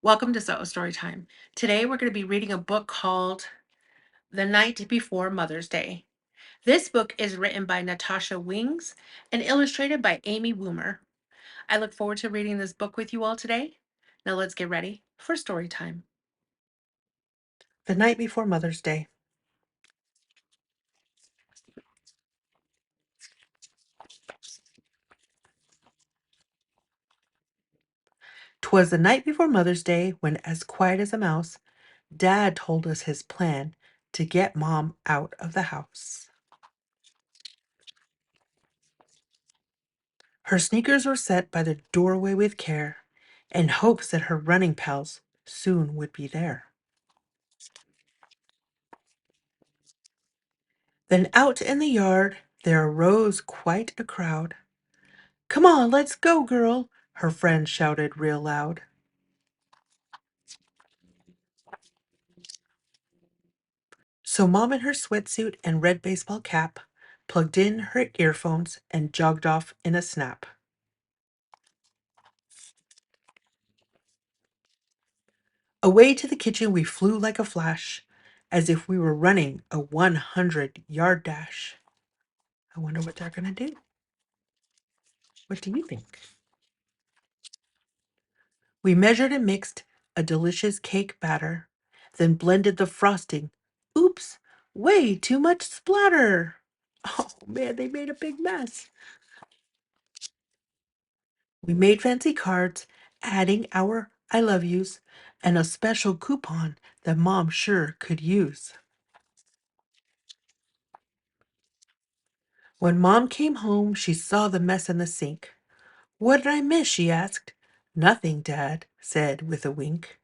Welcome to Story Time. Today we're going to be reading a book called The Night Before Mother's Day. This book is written by Natasha Wings and illustrated by Amy Woomer. I look forward to reading this book with you all today. Now let's get ready for story time. The Night Before Mother's Day. 'Twas the night before Mother's Day when, as quiet as a mouse, Dad told us his plan to get Mom out of the house. Her sneakers were set by the doorway with care, in hopes that her running pals soon would be there. Then out in the yard there arose quite a crowd. "Come on, let's go, girl," her friend shouted real loud. So Mom in her sweatsuit and red baseball cap plugged in her earphones and jogged off in a snap. Away to the kitchen we flew like a flash, as if we were running a 100-yard dash. I wonder what they're going to do. What do you think? We measured and mixed a delicious cake batter, then blended the frosting. Oops, way too much splatter. Oh man, they made a big mess. We made fancy cards, adding our I love yous and a special coupon that Mom sure could use. When Mom came home, she saw the mess in the sink. "What did I miss?" she asked. "Nothing," Dad said with a wink.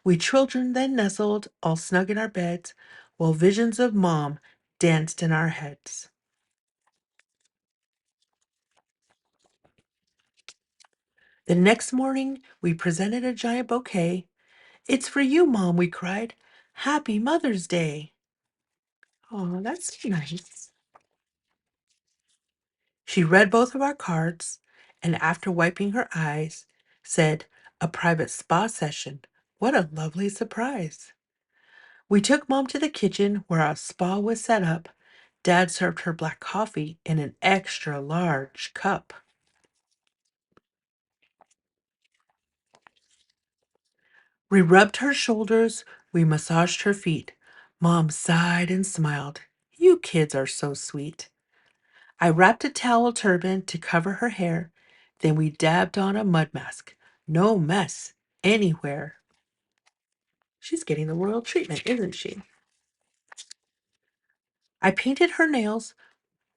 We children then nestled, all snug in our beds, while visions of Mom danced in our heads. The next morning, we presented a giant bouquet. "It's for you, Mom," we cried. "Happy Mother's Day." Oh, that's nice. She read both of our cards and, after wiping her eyes, said, "A private spa session. What a lovely surprise." We took Mom to the kitchen where our spa was set up. Dad served her black coffee in an extra large cup. We rubbed her shoulders, we massaged her feet. Mom sighed and smiled. "You kids are so sweet." I wrapped a towel turban to cover her hair. Then we dabbed on a mud mask. No mess anywhere. She's getting the royal treatment, isn't she? I painted her nails.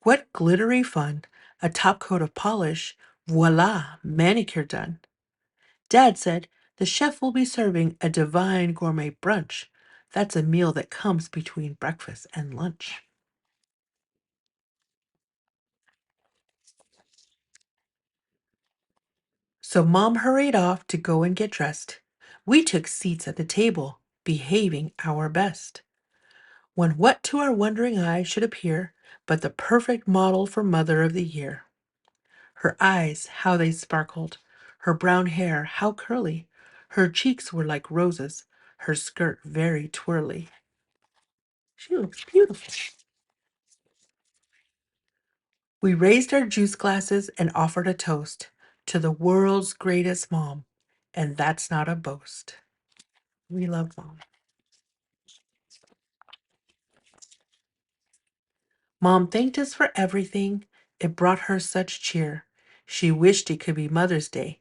What glittery fun! A top coat of polish. Voila, manicure done. Dad said, "The chef will be serving a divine gourmet brunch. That's a meal that comes between breakfast and lunch." So Mom hurried off to go and get dressed. We took seats at the table, behaving our best. When what to our wondering eyes should appear but the perfect model for Mother of the Year. Her eyes, how they sparkled, her brown hair, how curly. Her cheeks were like roses, her skirt very twirly. She looks beautiful. We raised our juice glasses and offered a toast to the world's greatest mom, and that's not a boast. We love Mom. Mom thanked us for everything. It brought her such cheer. She wished it could be Mother's Day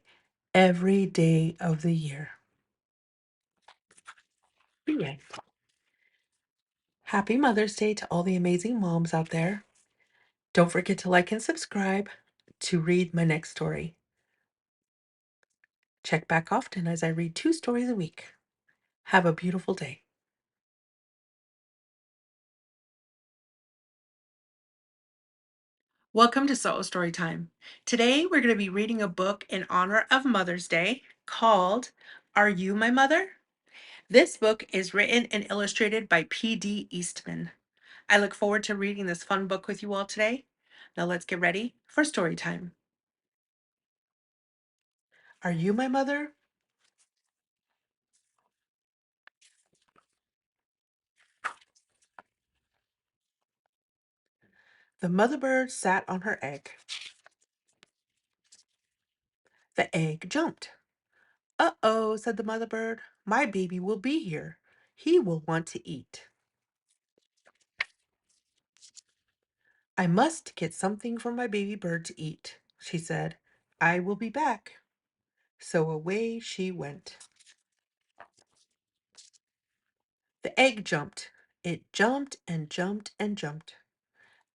every day of the year. Yeah. Happy Mother's Day to all the amazing moms out there. Don't forget to like and subscribe to read my next story. Check back often as I read 2 stories a week. Have a beautiful day. Welcome to Story Time. Today we're going to be reading a book in honor of Mother's Day called Are You My Mother? This book is written and illustrated by P.D. Eastman. I look forward to reading this fun book with you all today. Now let's get ready for story time. Are you my mother? The mother bird sat on her egg. The egg jumped. "Uh-oh," said the mother bird. "My baby will be here. He will want to eat. I must get something for my baby bird to eat," she said. "I will be back." So away she went. The egg jumped. It jumped and jumped and jumped.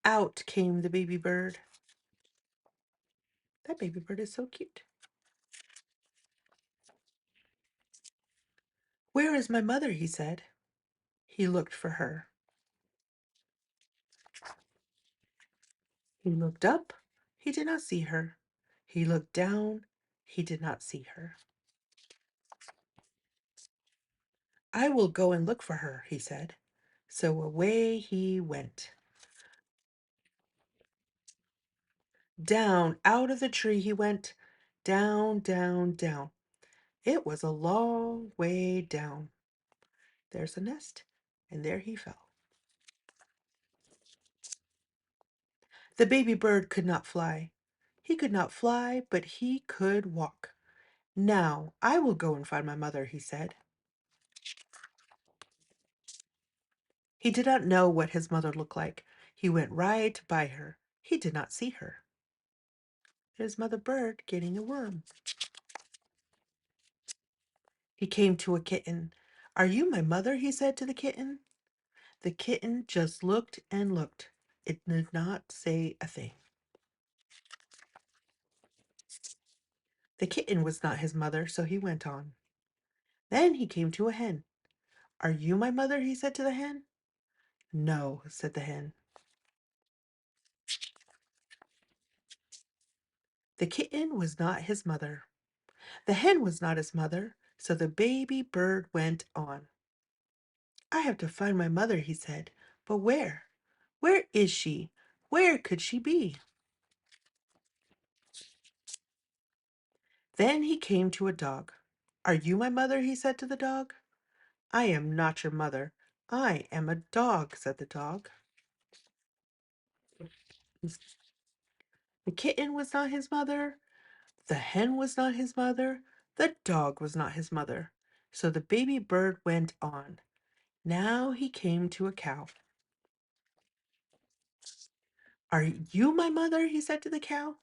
Out came the baby bird. That baby bird is so cute. "Where is my mother?" he said. He looked for her. He looked up. He did not see her. He looked down. He did not see her. "I will go and look for her," he said. So away he went. Down out of the tree he went. Down, down, down. It was a long way down. There's a nest, and there he fell. The baby bird could not fly. He could not fly, but he could walk. "Now I will go and find my mother," he said. He did not know what his mother looked like. He went right by her. He did not see her. There's Mother Bird getting a worm. He came to a kitten. "Are you my mother?" he said to the kitten. The kitten just looked and looked. It did not say a thing. The kitten was not his mother, so he went on. Then he came to a hen. "Are you my mother?" he said to the hen. "No," said the hen. The kitten was not his mother. The hen was not his mother, so the baby bird went on. "I have to find my mother," he said. "But where? Where is she? Where could she be?" Then he came to a dog. "Are you my mother?" he said to the dog. "I am not your mother. I am a dog," said the dog. The kitten was not his mother. The hen was not his mother. The dog was not his mother. So the baby bird went on. Now he came to a cow. "Are you my mother?" he said to the cow.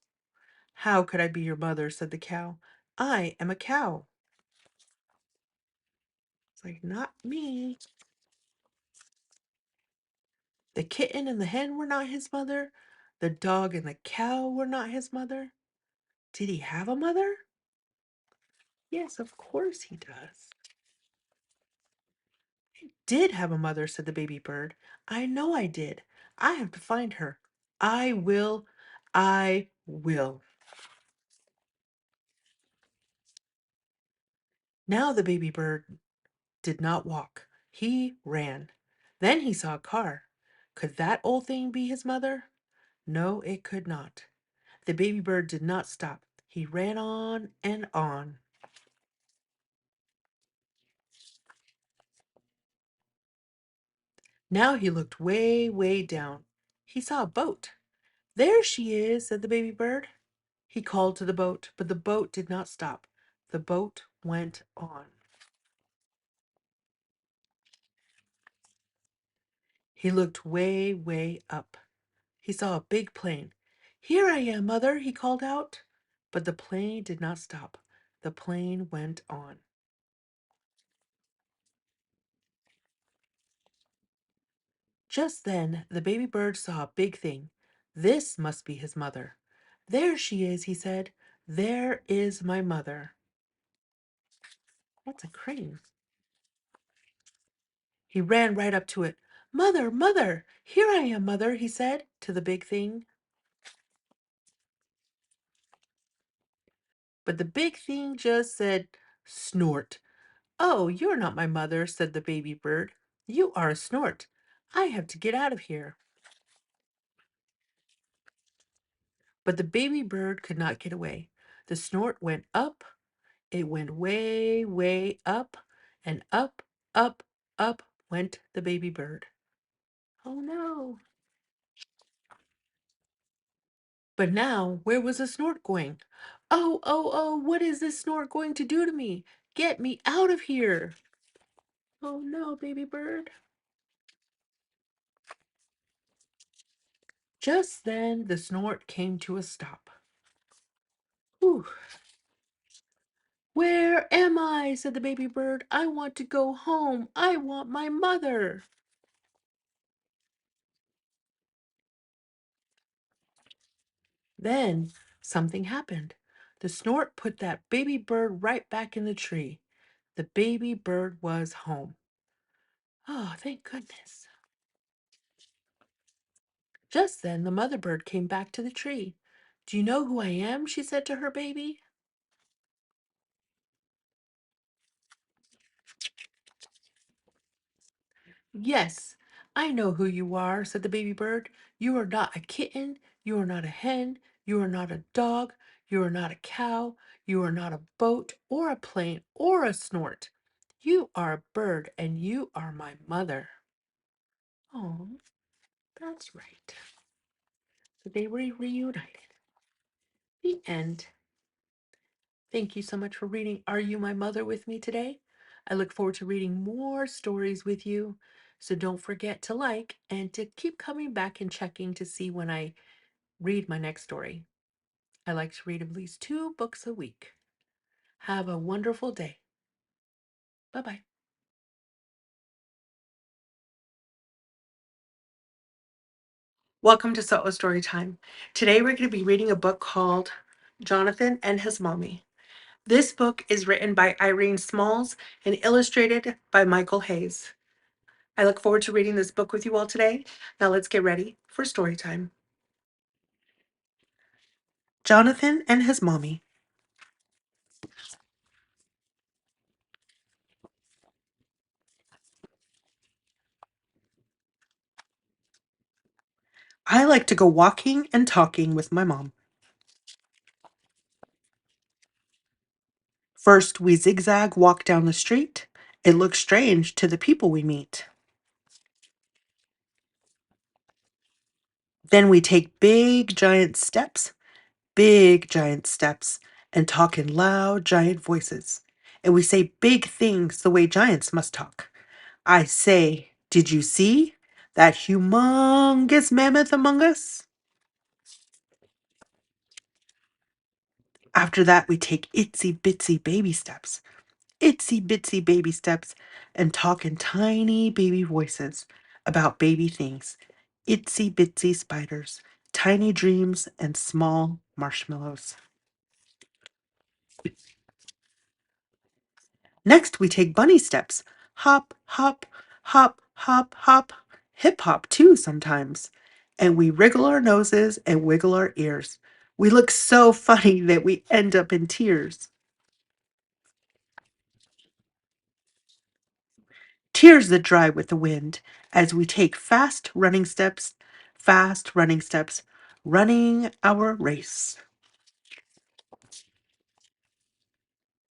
"How could I be your mother?" said the cow. "I am a cow." It's like, not me. The kitten and the hen were not his mother. The dog and the cow were not his mother. Did he have a mother? Yes, of course he does. "Did have a mother," said the baby bird. "I know I did. I have to find her. I will. I will." Now the baby bird did not walk. He ran. Then he saw a car. Could that old thing be his mother? No, it could not. The baby bird did not stop. He ran on and on. Now he looked way, way down. He saw a boat. "There she is," said the baby bird. He called to the boat, but the boat did not stop. The boat went on. He looked way, way up. He saw a big plane. "Here I am, mother," he called out. But the plane did not stop. The plane went on. Just then, the baby bird saw a big thing. This must be his mother. "There she is," he said. "There is my mother." That's a crane. He ran right up to it. "Mother, mother, here I am, mother," he said to the big thing. But the big thing just said, "Snort." "Oh, you're not my mother," said the baby bird. "You are a snort. I have to get out of here." But the baby bird could not get away. The snort went up. It went way, way up, and up, up, up went the baby bird. Oh no. But now, where was the snort going? Oh, oh, oh, what is this snort going to do to me? Get me out of here. Oh no, baby bird. Just then, the snort came to a stop. Whew. Where am I? Said the baby bird. I want to go home. I want my mother. Then something happened. The snort put that baby bird right back in the tree. The baby bird was home. Oh, thank goodness. Just then the mother bird came back to the tree. Do you know who I am? She said to her baby. Yes, I know who you are, said the baby bird. You are not a kitten, you are not a hen, you are not a dog, you are not a cow, you are not a boat or a plane or a snort. You are a bird and you are my mother. Oh, that's right. So they were reunited. The end. Thank you so much for reading Are You My Mother with me today. I look forward to reading more stories with you. So don't forget to like and to keep coming back and checking to see when I read my next story. I like to read at least 2 books a week. Have a wonderful day. Bye bye. Welcome to Solo Story Time. Today we're going to be reading a book called Jonathan and His Mommy. This book is written by Irene Smalls and illustrated by Michael Hayes. I look forward to reading this book with you all today. Now let's get ready for story time. Jonathan and His Mommy. I like to go walking and talking with my mom. First, we zigzag walk down the street. It looks strange to the people we meet. Then we take big giant steps, and talk in loud giant voices. And we say big things the way giants must talk. I say, did you see that humongous mammoth among us? After that, we take itsy bitsy baby steps, and talk in tiny baby voices about baby things, itsy bitsy spiders, tiny dreams, and small marshmallows. Next, we take bunny steps. Hop, hop, hop, hop, hop. Hip hop too sometimes. And we wriggle our noses and wiggle our ears. We look so funny that we end up in tears. Tears that dry with the wind as we take fast running steps, running our race.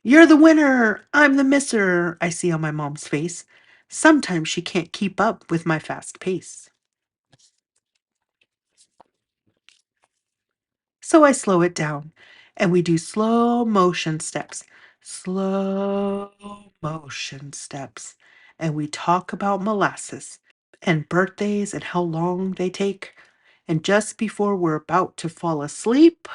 You're the winner! I'm the misser! I see on my mom's face. Sometimes she can't keep up with my fast pace. So I slow it down and we do slow motion steps. And we talk about molasses and birthdays and how long they take. And just before we're about to fall asleep,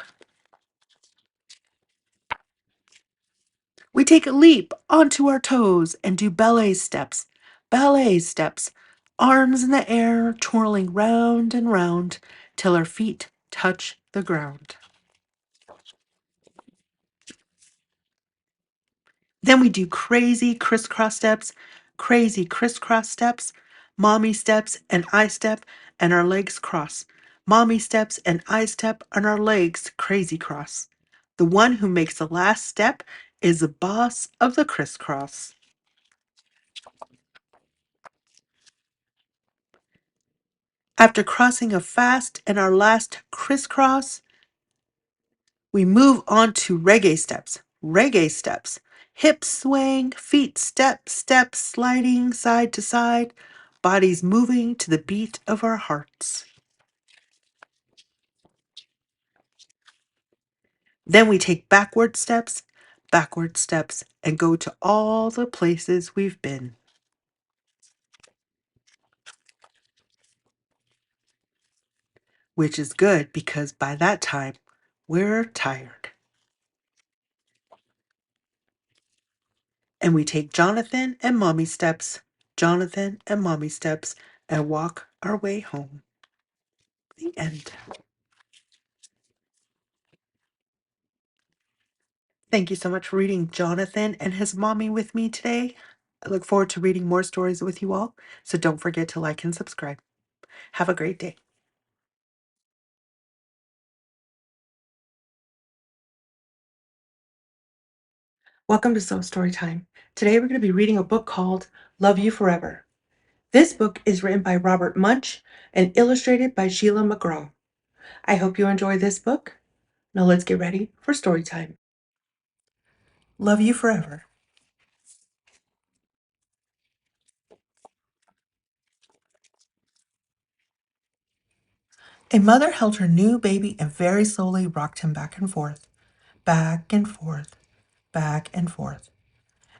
we take a leap onto our toes and do ballet steps, arms in the air, twirling round and round till our feet touch the ground. Then we do crazy crisscross steps, mommy steps and I step and our legs cross. Mommy steps and I step and our legs crazy cross. The one who makes the last step is the boss of the crisscross. After crossing a fast and our last crisscross, we move on to reggae steps. Reggae steps. Hips swaying, feet step, sliding side to side, bodies moving to the beat of our hearts. Then we take backward steps, and go to all the places we've been, which is good because by that time, we're tired. And we take Jonathan and Mommy steps, and walk our way home. The end. Thank you so much for reading Jonathan and his mommy with me today. I look forward to reading more stories with you all, so don't forget to like and subscribe. Have a great day. Welcome to Storytime. Today we're going to be reading a book called Love You Forever. This book is written by Robert Munsch and illustrated by Sheila McGraw. I hope you enjoy this book. Now let's get ready for Storytime. Love You Forever. A mother held her new baby and very slowly rocked him back and forth, back and forth, back and forth.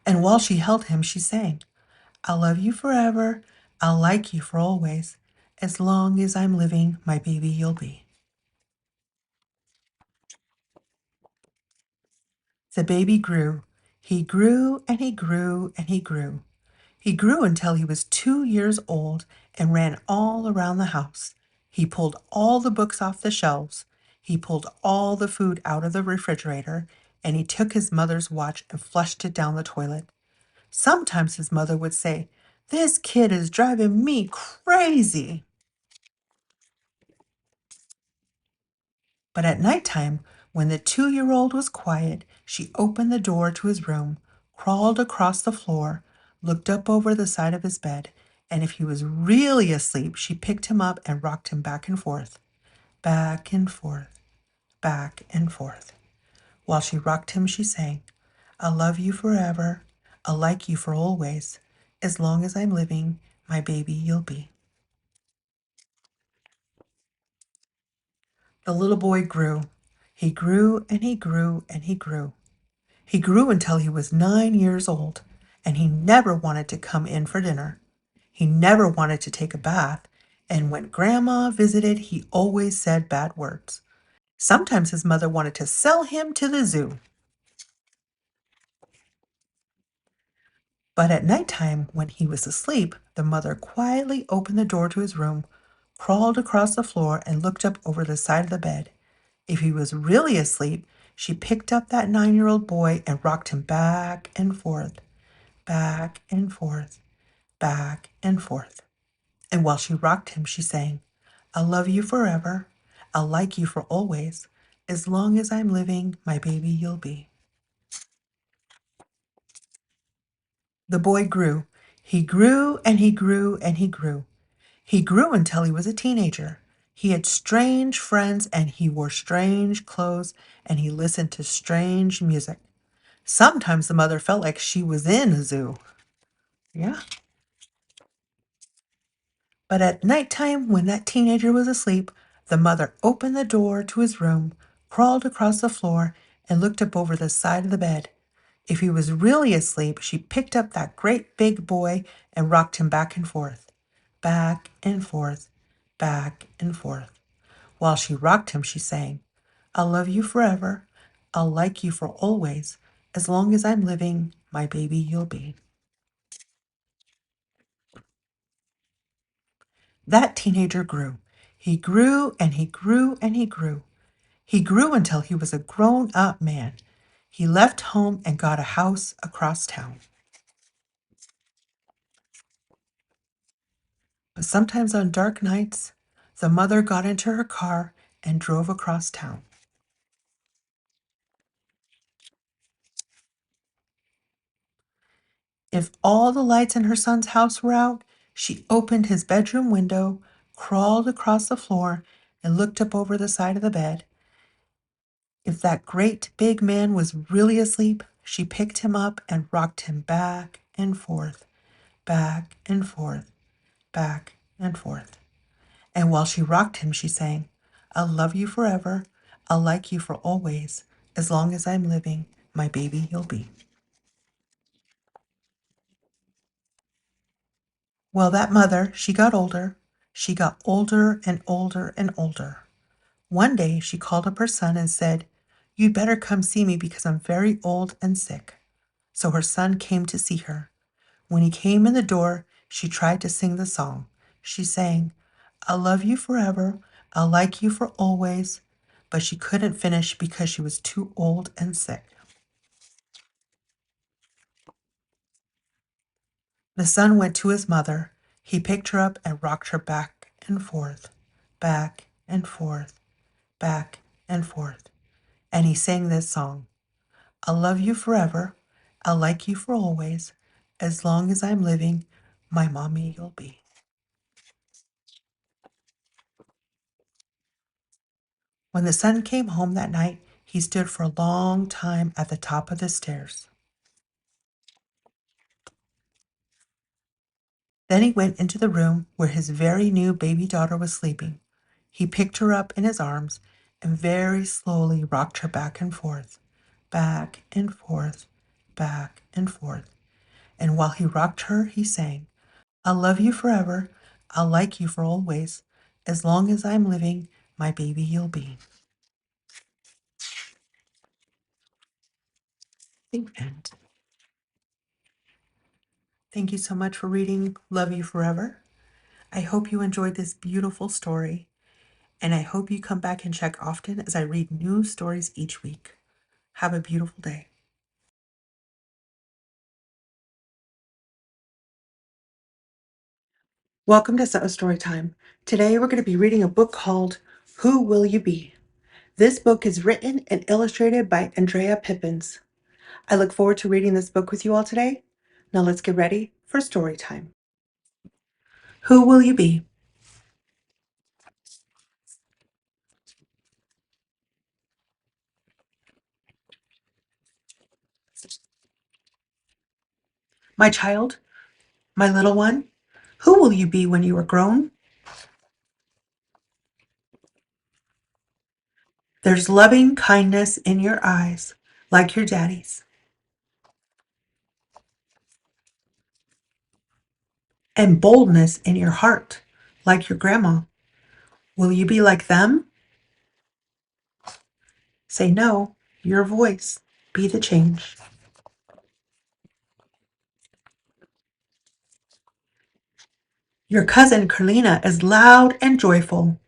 And while she held him, she sang, I'll love you forever. I'll like you for always. As long as I'm living, my baby you'll be. The baby grew. He grew and he grew and he grew. He grew until he was 2 years old and ran all around the house. He pulled all the books off the shelves. He pulled all the food out of the refrigerator, and he took his mother's watch and flushed it down the toilet. Sometimes his mother would say, This kid is driving me crazy. But at night time, when the 2-year-old was quiet, she opened the door to his room, crawled across the floor, looked up over the side of his bed, and if he was really asleep, she picked him up and rocked him back and forth, back and forth, back and forth. While she rocked him, she sang, I'll love you forever. I'll like you for always. As long as I'm living, my baby you'll be. The little boy grew. He grew and he grew and he grew. He grew until he was 9 years old, and he never wanted to come in for dinner. He never wanted to take a bath, and when Grandma visited, he always said bad words. Sometimes his mother wanted to sell him to the zoo. But at night time, when he was asleep, the mother quietly opened the door to his room, crawled across the floor, and looked up over the side of the bed. If he was really asleep, she picked up that 9-year-old boy and rocked him back and forth, back and forth, back and forth. And while she rocked him, she sang, I'll love you forever. I'll like you for always. As long as I'm living, my baby you'll be. The boy grew. He grew and he grew and he grew. He grew until he was a teenager. He had strange friends and he wore strange clothes and he listened to strange music. Sometimes the mother felt like she was in a zoo. Yeah. But at night time, when that teenager was asleep, the mother opened the door to his room, crawled across the floor, and looked up over the side of the bed. If he was really asleep, she picked up that great big boy and rocked him back and forth, back and forth, back and forth. While she rocked him, she sang, I'll love you forever. I'll like you for always. As long as I'm living, my baby you'll be. That teenager grew. He grew and he grew and he grew. He grew until he was a grown up man. He left home and got a house across town. But sometimes on dark nights, the mother got into her car and drove across town. If all the lights in her son's house were out, she opened his bedroom window, crawled across the floor, and looked up over the side of the bed. If that great big man was really asleep, she picked him up and rocked him back and forth, back and forth, back and forth. And while she rocked him, she sang, I'll love you forever. I'll like you for always. As long as I'm living, my baby you'll be. Well, that mother, she got older. She got older and older and older. One day she called up her son and said, "You'd better come see me because I'm very old and sick." So her son came to see her. When he came in the door, she tried to sing the song. She sang, "I'll love you forever, I'll like you for always," but she couldn't finish because she was too old and sick. The son went to his mother. He picked her up and rocked her back and forth, back and forth, back and forth. And he sang this song: "I'll love you forever, I'll like you for always. As long as I'm living, my mommy you'll be." When the son came home that night, he stood for a long time at the top of the stairs. Then he went into the room where his very new baby daughter was sleeping. He picked her up in his arms and very slowly rocked her back and forth, back and forth, back and forth. And while he rocked her, he sang, "I'll love you forever, I'll like you for always. As long as I'm living, my baby you'll be." The end. Thank you so much for reading Love You Forever. I hope you enjoyed this beautiful story, and I hope you come back and check often as I read new stories each week. Have a beautiful day. Welcome to Story Time. Today we're going to be reading a book called Who Will You Be? This book is written and illustrated by Andrea Pippins. I look forward to reading this book with you all today. Now let's get ready for story time. Who will you be? My child, my little one, who will you be when you are grown? There's loving kindness in your eyes, like your daddy's, and boldness in your heart, like your grandma. Will you be like them? Say no, your voice, be the change. Your cousin Carlina is loud and joyful.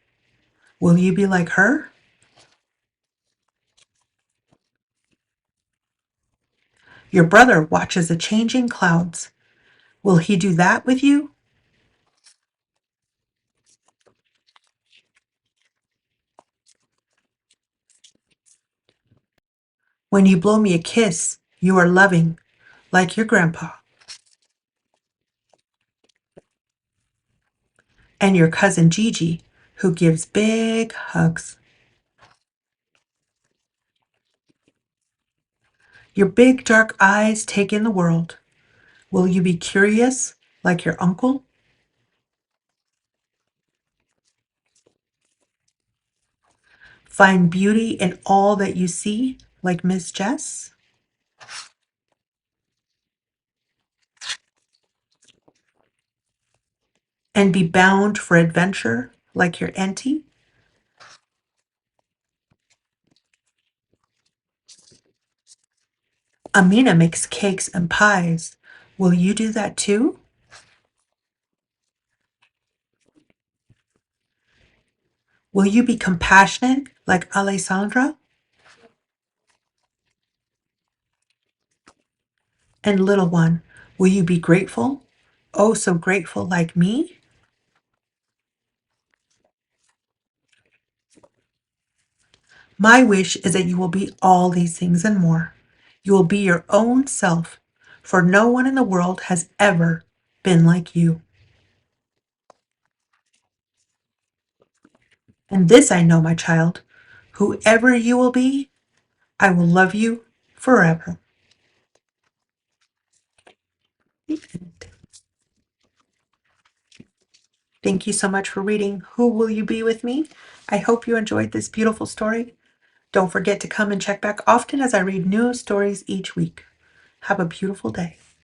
Will you be like her? Your brother watches the changing clouds. Will he do that with you? When you blow me a kiss, you are loving, like your grandpa. And your cousin Gigi, who gives big hugs. Your big dark eyes take in the world. Will you be curious, like your uncle? Find beauty in all that you see, like Miss Jess? And be bound for adventure, like your auntie? Amina makes cakes and pies. Will you do that too? Will you be compassionate like Alessandra? And little one, will you be grateful? Oh, so grateful like me? My wish is that you will be all these things and more. You will be your own self, for no one in the world has ever been like you. And this I know, my child, whoever you will be, I will love you forever. Thank you so much for reading Who Will You Be with me? I hope you enjoyed this beautiful story. Don't forget to come and check back often as I read new stories each week. Have a beautiful day.